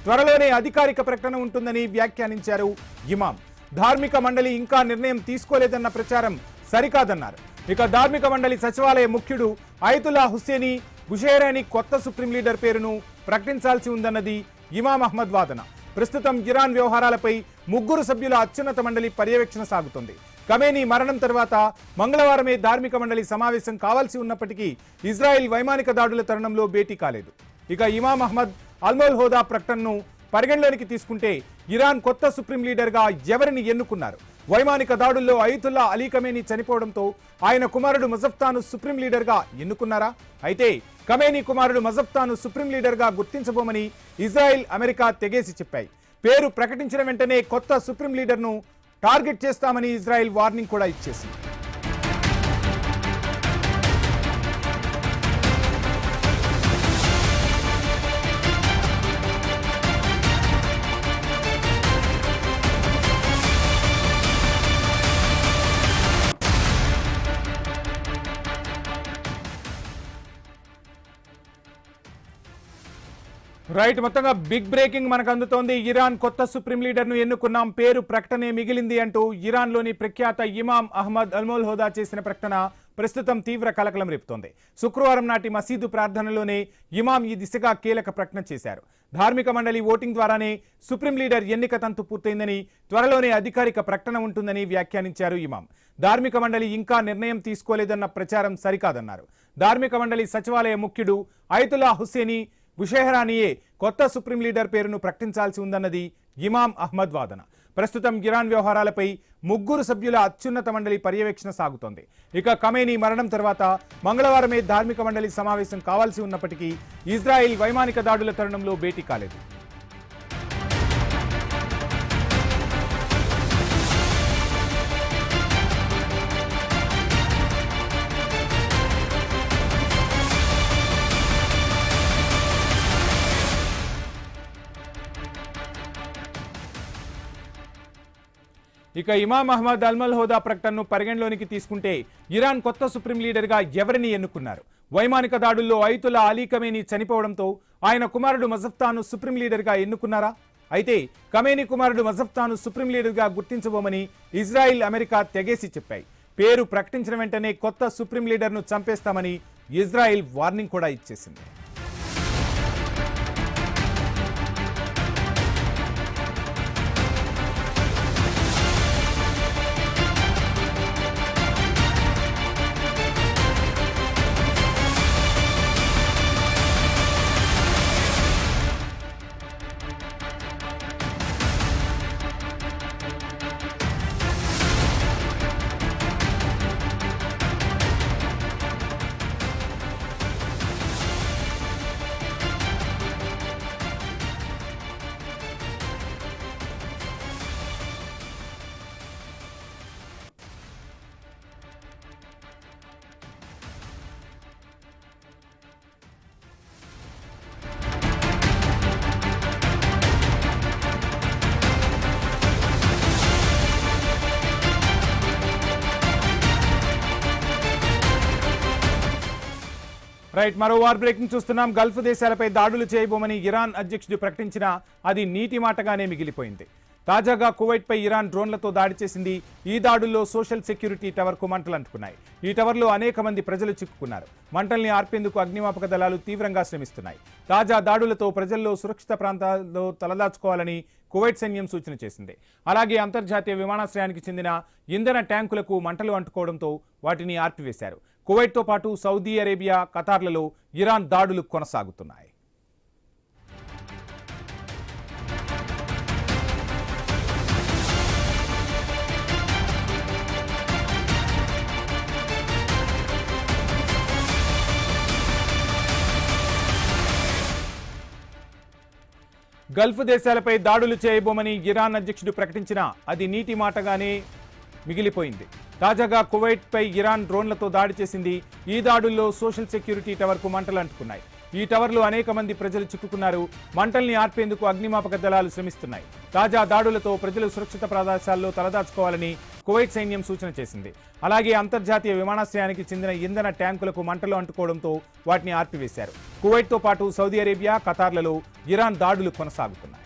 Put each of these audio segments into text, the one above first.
త్వరలోనే అధికారిక ప్రకటన ఉంటుందని వ్యాఖ్యానించారు ఇమాం. ధార్మిక మండలి ఇంకా నిర్ణయం తీసుకోలేదన్న ప్రచారం సరికాదన్నారు. ఇక ధార్మిక మండలి సచివాలయ ముఖ్యుడు అయతుల్లా హుస్సేనీ బుషైరానీ కొత్త సుప్రీం లీడర్ పేరును ప్రకటించాల్సి ఉందన్నది ఇమాం అహ్మద్ వాదన. ప్రస్తుతం ఇరాన్ వ్యవహారాలపై 3 సభ్యుల అత్యున్నత మండలి పర్యవేక్షణ సాగుతోంది. ఖమేనీ మరణం తర్వాత మంగళవారమే ధార్మిక మండలి సమావేశం కావాల్సి ఉన్నప్పటికీ ఇజ్రాయెల్ వైమానిక దాడుల తరుణంలో భేటీ కాలేదు. ఇక ఇమాం అహ్మద్ అల్మోల్-హోదా ప్రకటనను పరిగణలోనికి తీసుకుంటే ఇరాన్ కొత్త సుప్రీం లీడర్గా ఎవరిని ఎన్నుకున్నారు? వైమానిక దాడుల్లో అయతుల్లా అలీ ఖమేనీ చనిపోవడంతో ఆయన కుమారుడు మజఫ్తాను సుప్రీం లీడర్గా ఎన్నుకున్నారా? అయితే ఖమేనీ కుమారుడు మజఫ్తాను సుప్రీం లీడర్గా గుర్తించబోమని ఇజ్రాయెల్, అమెరికా తెగేసి చెప్పాయి. పేరు ప్రకటించిన వెంటనే కొత్త సుప్రీం లీడర్ను టార్గెట్ చేస్తామని ఇజ్రాయెల్ వార్నింగ్ కూడా ఇచ్చేసింది. రైట్, మొత్తంగా బిగ్ బ్రేకింగ్ మనకు అందుతోంది. ఇరాన్ కొత్త సుప్రీం లీడర్ను ఎన్నుకున్నాం, పేరు ప్రకటనే మిగిలింది అంటూ ఇరాన్లోని ప్రఖ్యాత ఇమాం అహ్మద్ అల్మోల్-హోదా చేసిన ప్రకటన ప్రస్తుతం తీవ్ర కలకలం రేపుతోంది. శుక్రవారం నాటి మసీదు ప్రార్థనలోనే ఇమాం ఈ దిశగా కీలక ప్రకటన చేశారు. ధార్మిక మండలి ఓటింగ్ ద్వారానే సుప్రీం లీడర్ ఎన్నిక తంతు పూర్తయిందని, త్వరలోనే అధికారిక ప్రకటన ఉంటుందని వ్యాఖ్యానించారు ఇమాం. ధార్మిక మండలి ఇంకా నిర్ణయం తీసుకోలేదన్న ప్రచారం సరికాదన్నారు. ధార్మిక మండలి సచివాలయ ముఖ్యుడు అయతుల్లా హుస్సేనీ బుషైరానీయే కొత్త సుప్రీం లీడర్ పేరును ప్రకటించాల్సి ఉందన్నది ఇమాం అహ్మద్ వాదన. ప్రస్తుతం ఇరాన్ వ్యవహారాలపై 3 సభ్యుల అత్యున్నత మండలి పర్యవేక్షణ సాగుతోంది. ఇక ఖమేనీ మరణం తర్వాత మంగళవారమే ధార్మిక మండలి సమావేశం కావాల్సి ఉన్నప్పటికీ ఇజ్రాయెల్ వైమానిక దాడుల తరుణంలో భేటీ కాలేదు. ఇక ఇమాం అహ్మద్ అల్మోల్-హోదా ప్రకటనను పరిగణలోనికి తీసుకుంటే ఇరాన్ కొత్త సుప్రీం లీడర్గా ఎవరిని ఎన్నుకున్నారు? వైమానిక దాడుల్లో అయతుల్లా అలీ ఖమేనీ చనిపోవడంతో ఆయన కుమారుడు మజఫ్తాను సుప్రీం లీడర్గా ఎన్నుకున్నారా? అయితే ఖమేనీ కుమారుడు మజఫ్తాను సుప్రీం లీడర్గా గుర్తించబోమని ఇజ్రాయెల్, అమెరికా తెగేసి చెప్పాయి. పేరు ప్రకటించిన వెంటనే కొత్త సుప్రీం లీడర్ను చంపేస్తామని ఇజ్రాయెల్ వార్నింగ్ కూడా ఇచ్చేసింది. రైట్, మరో వార్ బ్రేకింగ్ చూస్తున్నాం. గల్ఫ్ దేశాలపై దాడులు చేయబోమని ఇరాన్ అధ్యక్షుడు ప్రకటించినా అది నీటి మాటగానే మిగిలిపోయింది. తాజాగా కువైట్పై ఇరాన్ డ్రోన్లతో దాడి చేసింది. ఈ దాడుల్లో సోషల్ సెక్యూరిటీ టవర్కు మంటలు అంటుకున్నాయి. ఈ టవర్లో అనేక మంది ప్రజలు చిక్కుకున్నారు. మంటల్ని ఆర్పేందుకు అగ్నిమాపక దళాలు తీవ్రంగా శ్రమిస్తున్నాయి. తాజా దాడులతో ప్రజల్లో సురక్షిత ప్రాంతాల్లో తలదాచుకోవాలని కువైట్ సైన్యం సూచన చేసింది. అలాగే అంతర్జాతీయ విమానాశ్రయానికి చెందిన ఇంధన ట్యాంకులకు మంటలు అంటుకోవడంతో వాటిని ఆర్పివేశారు. కువైట్తో పాటు సౌదీ అరేబియా, ఖతార్లలో ఇరాన్ దాడులు కొనసాగుతున్నాయి. గల్ఫ్ దేశాలపై దాడులు చేయబోమని ఇరాన్ అధ్యక్షుడు ప్రకటించినా అది నీటి మాటగానే మిగిలిపోయింది. తాజాగా కువైట్పై ఇరాన్ డ్రోన్లతో దాడి చేసింది. ఈ దాడుల్లో సోషల్ సెక్యూరిటీ టవర్కు మంటలు అంటుకున్నాయి. ఈ టవర్లో అనేక మంది ప్రజలు చిక్కుకున్నారు. మంటల్ని ఆర్పేందుకు అగ్నిమాపక దళాలు శ్రమిస్తున్నాయి. తాజా దాడులతో ప్రజలు సురక్షిత ప్రదేశాల్లో తలదాచుకోవాలని కువైట్ సైన్యం సూచన చేసింది. అలాగే అంతర్జాతీయ విమానాశ్రయానికి చెందిన ఇంధన ట్యాంకులకు మంటలు అంటుకోవడంతో వాటిని ఆర్పివేశారు. కువైట్తో పాటు సౌదీ అరేబియా, ఖతార్లలో ఇరాన్ దాడులు కొనసాగుతున్నాయి.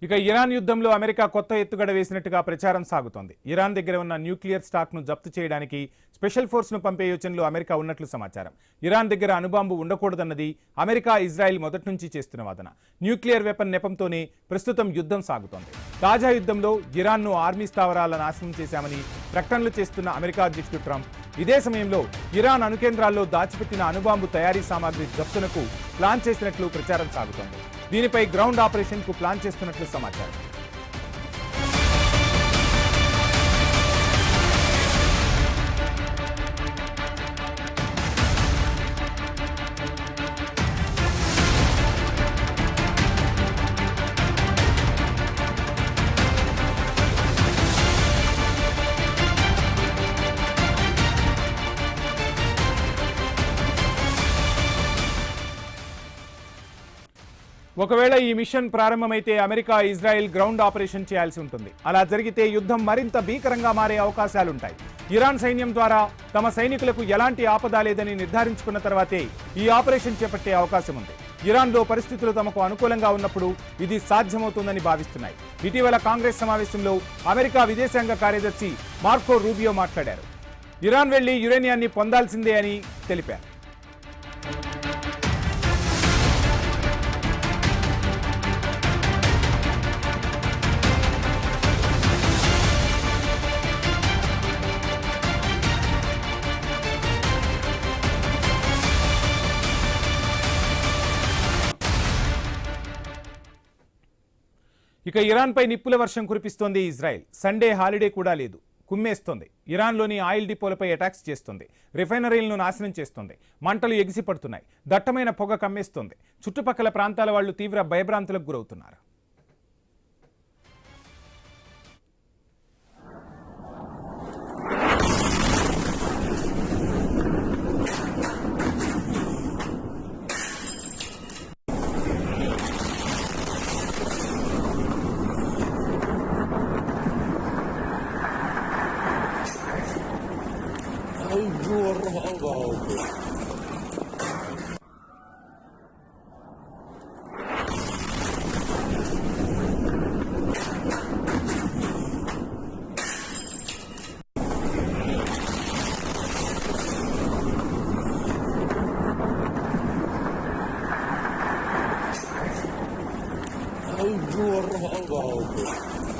ఇక ఇరాన్ యుద్ధంలో అమెరికా కొత్త ఎత్తుగడ వేసినట్టుగా ప్రచారం సాగుతోంది. ఇరాన్ దగ్గర ఉన్న న్యూక్లియర్ స్టాక్ను జప్తు చేయడానికి స్పెషల్ ఫోర్స్ను పంపే యోచనలో అమెరికా ఉన్నట్లు సమాచారం. ఇరాన్ దగ్గర అణుబాంబు ఉండకూడదన్నది అమెరికా, ఇజ్రాయెల్ మొదటి నుంచి చేస్తున్న వాదన. న్యూక్లియర్ వెపన్ నెపంతోనే ప్రస్తుతం యుద్ధం సాగుతోంది. తాజా యుద్ధంలో ఇరాన్ను ఆర్మీ స్థావరాల నాశనం చేశామని ప్రకటనలు చేస్తున్న అమెరికా అధ్యక్షుడు ట్రంప్ ఇదే సమయంలో ఇరాన్ అణుకేంద్రాల్లో దాచిపెట్టిన అణుబాంబు తయారీ సామాగ్రి జప్తునకు ప్లాన్ చేసినట్లు ప్రచారం సాగుతోంది. దీనిపై గ్రౌండ్ ఆపరేషన్ కు ప్లాన్ చేస్తున్నట్లు సమాచారం. ఒకవేళ ఈ మిషన్ ప్రారంభమైతే అమెరికా, ఇజ్రాయెల్ గ్రౌండ్ ఆపరేషన్ చేయాల్సి ఉంటుంది. అలా జరిగితే యుద్ధం మరింత భీకరంగా మారే అవకాశాలుంటాయి. ఇరాన్ సైన్యం ద్వారా తమ సైనికులకు ఎలాంటి ఆపద లేదని నిర్ధారించుకున్న తర్వాతే ఈ ఆపరేషన్ చేపట్టే అవకాశం ఉంది. ఇరాన్లో పరిస్థితులు తమకు అనుకూలంగా ఉన్నప్పుడు ఇది సాధ్యమవుతుందని భావిస్తున్నాయి. ఇటీవల కాంగ్రెస్ సమావేశంలో అమెరికా విదేశాంగ కార్యదర్శి మార్కో రూబియో మాట్లాడారు. ఇరాన్ వెళ్లి యురేనియాన్ని పొందాల్సిందే అని తెలిపారు. ఇక ఇరాన్పై నిప్పుల వర్షం కురిపిస్తోంది ఇజ్రాయెల్. సండే హాలిడే కూడా లేదు, కుమ్మేస్తోంది. ఇరాన్లోని ఆయిల్ డిపోలపై అటాక్స్ చేస్తోంది. రిఫైనరీలను నాశనం చేస్తోంది. మంటలు ఎగిసిపడుతున్నాయి. దట్టమైన పొగ కమ్మేస్తోంది. చుట్టుపక్కల ప్రాంతాల వాళ్లు తీవ్ర భయభ్రాంతులకు గురవుతున్నారు. الجوع الرهبة